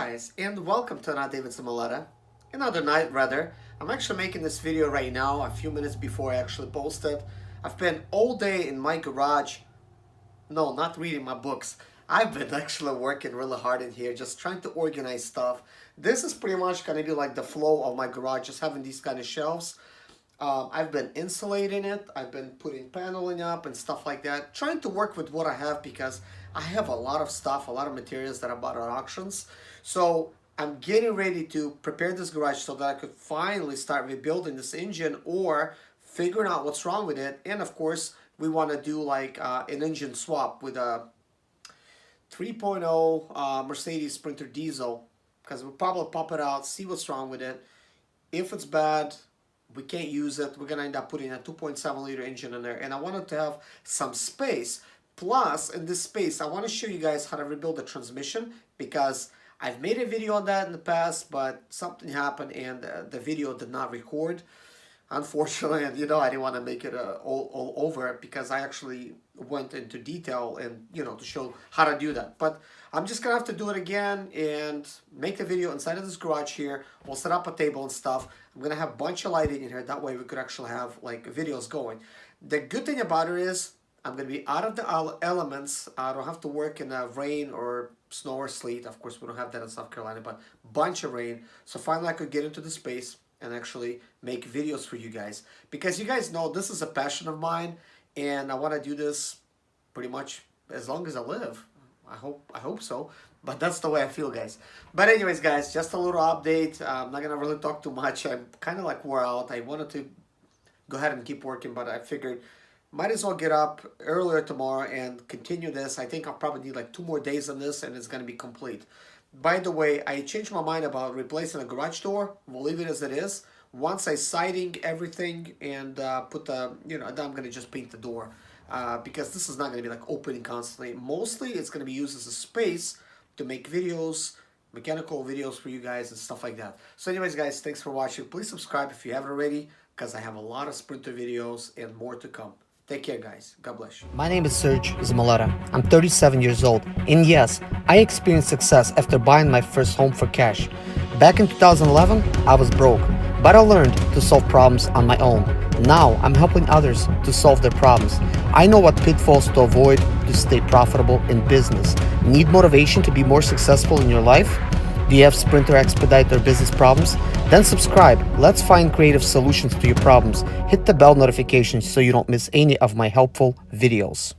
guys, and welcome to another Zimaleta. Another night rather. I'm actually making this video right now, a few minutes before I actually post it. I've been all day in my garage. No, not reading my books. I've been actually working really hard in here, just trying to organize stuff. This is pretty much gonna be like the flow of my garage, just having these kind of shelves. I've been insulating it, I've been putting paneling up and stuff like that, trying to work with what I have because I have a lot of stuff, a lot of materials that I bought at auctions. So I'm getting ready to prepare this garage so that I could finally start rebuilding this engine or figuring out what's wrong with it. And of course, we want to do like an engine swap with a 3.0 Mercedes Sprinter diesel, because we'll probably pop it out, see what's wrong with it. If it's bad, we can't use it, we're gonna end up putting a 2.7 liter engine in there, and I wanted to have some space. Plus, in this space, I want to show you guys how to rebuild the transmission, because I've made a video on that in the past, but something happened and the video did not record, unfortunately. And I didn't want to make it all over because I actually went into detail and to show how to do that. But I'm just gonna have to do it again and make the video inside of this garage here. We'll set up a table and stuff. I'm gonna have a bunch of lighting in here, that way we could actually have like videos going. The good thing about it is I'm gonna be out of the elements. I don't have to work in rain or snow or sleet. Of course, we don't have that in South Carolina, but bunch of rain. So finally I could get into the space and actually make videos for you guys, because you guys know this is a passion of mine and I want to do this pretty much as long as I live. I hope so, but that's the way I feel, guys. But anyways, guys, just a little update. I'm not gonna really talk too much. I'm kind of like wore out. I wanted to go ahead and keep working, but I figured might as well get up earlier tomorrow and continue this. I think I'll probably need like 2 more days on this and it's gonna be complete. By the way, I changed my mind about replacing a garage door. We'll leave it as it is. Once I siding everything and put the, then I'm going to just paint the door. Because this is not going to be like opening constantly. Mostly it's going to be used as a space to make videos, mechanical videos for you guys and stuff like that. So anyways, guys, thanks for watching. Please subscribe if you haven't already, because I have a lot of Sprinter videos and more to come. Take care, guys. God bless you. My name is Zimaleta. I'm 37 years old, and yes, I experienced success after buying my first home for cash. Back in 2011, I was broke, but I learned to solve problems on my own. Now, I'm helping others to solve their problems. I know what pitfalls to avoid to stay profitable in business. Need motivation to be more successful in your life? Do you have Sprinter Expediter business problems? Then subscribe. Let's find creative solutions to your problems. Hit the bell notification so you don't miss any of my helpful videos.